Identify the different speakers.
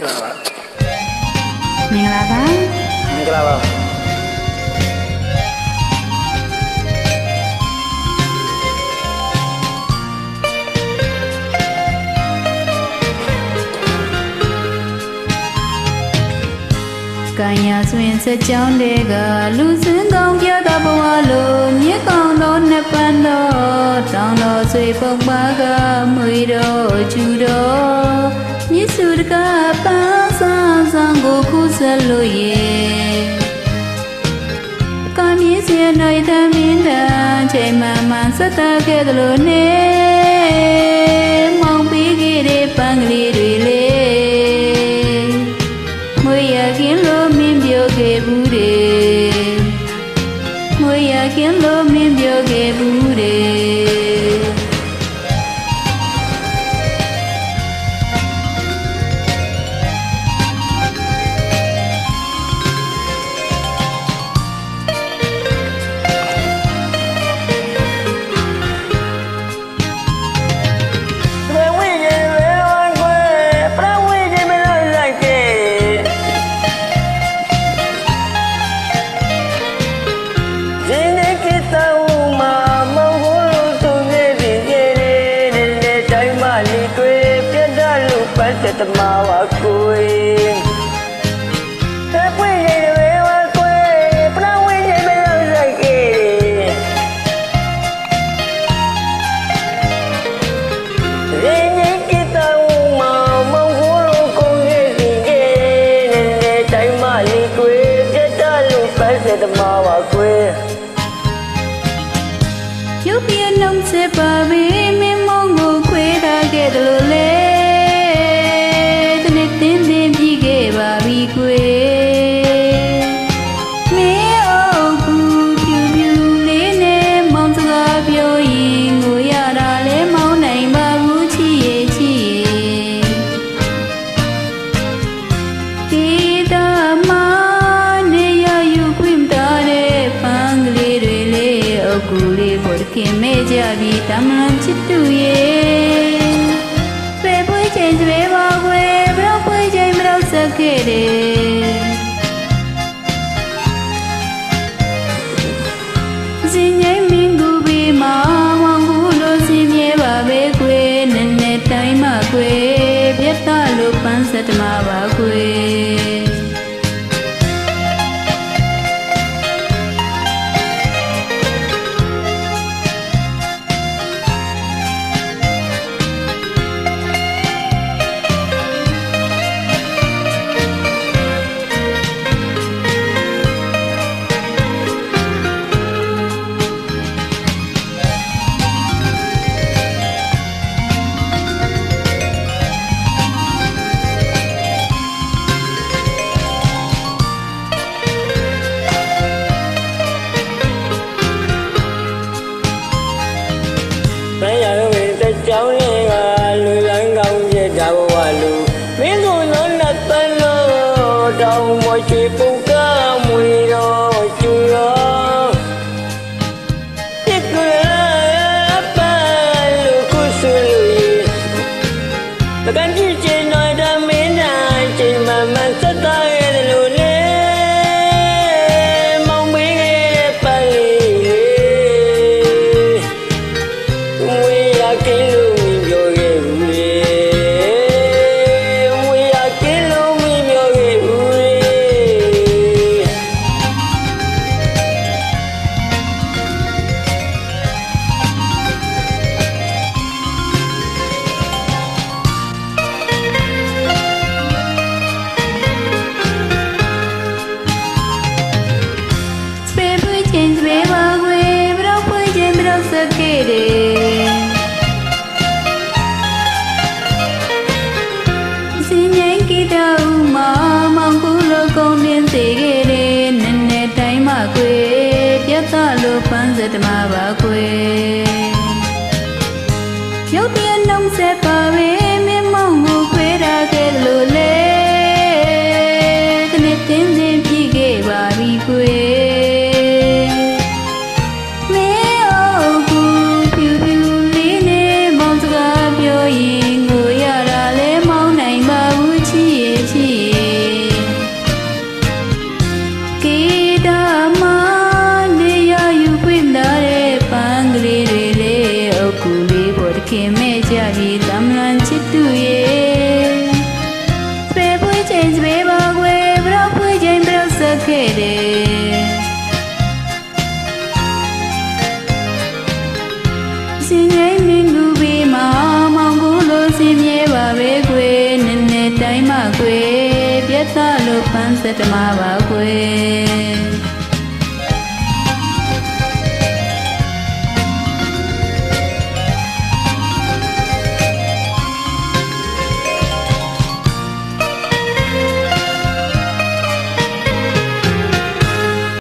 Speaker 1: မင်္ဂလာပါ
Speaker 2: မင်္ဂလာပါ
Speaker 1: ကံရဆွင်စကြောင်းတွေကလူစင်းကောင်းပြတာဘဝလိုမြစ်ကောင်းသောနှစ်ပန်းတော်တောင်းတော်ဆွေပုံပါကမွေတော်ကျူတော်မြစ်စုတကပန်းဆောင်ဆောင်ကိုခုဆက်လို့ရဲ့ကံမြင့်စရနိုင်သမင်းတန်ချိန်မှန်မှန်ဆက်တာခဲ့သလိုနဲ့မောင်ပြီးခဲ့တဲ့ပန်းကလေးတွေလေမွေရခင်လို့မင်းပြောခဲ့ဘူးတဲ့မွေရခင်လို့မင်းပြောခဲ့ဘူးတဲ့
Speaker 2: တမဝကိုယ်တပွေရဝဲဝကိုယ်ပနာဝဲရမဲလို့ရိုက်ကေရင်းနေကတောင်းမမဟုတ်လို့ကိုယ်ရဲ့စီကေနဲ့တိုင်းမလေးကိုယ်ပြတ်တလို့ပတ်စတမဝကိုယ်
Speaker 1: ရုပ်ပြလုံးစပါပြီမင်းမောင်ကိုခွေးထားခဲ့တယ်လို့လေပါပြီကွယ်မင်းအောင်ကူပြူပြူလေးနဲ့မောင်စကားပြောရင်ငိုရတာလဲမောင်းနိုင်ပါဘူးချစ်ရဲ့ချစ်ရဲ့ဒီတာမနေရယူခွင့်တာတဲ့ပန်းကလေးတွေလေအကူလေးကိုတခင်မဲကြပြီတမန်ချစ်သူရဲ့ပဲပွေးချိန်စပဲပါကွယ်ခဲ့တယ်စင်ငိမ့်မင်းကူပြီးမောင်ဝကူလို့စင်မြဲပါပဲကွယ်နဲ့နဲ့တိုင်းမှာကွယ်ပြတ်သားလို့ပန်းစတမပါကွယ်
Speaker 2: ကြောင်းလေးကလူလန်းကောင်းပြတာဘဝလူမင်းတို့လုံးနဲ့ပန်းလို့တောင်းမချေပုတ်ကမွေတော့ကျူရောတိတ်ကလေးပန်းလို့ကိုဆူလို့တကန်ကြည့်ချင်တော့တမင်းတိုင်းချိန်မှမစက်သားရဲ့လို့လေမောင်မေးရဲ့ပန်းလေးမွေရကင်းလို့ပန်းစတမပါကွယ်ရုပ်ပြလုံးစပါပဲမင်းမောင်ကိုခွေးထားခဲ့လို့လေတနေ့တင်းတင်းပြည့်ခဲ့ပါပြီကွယ်မင်းအောင်ကူဖြူဖြူလေးနဲ့မောင်စကားပြောရင်ငိုရတာလဲမောင်းနိုင်ပါဘူးချစ်ရဲ့ချစ်
Speaker 1: စတမပါခွေ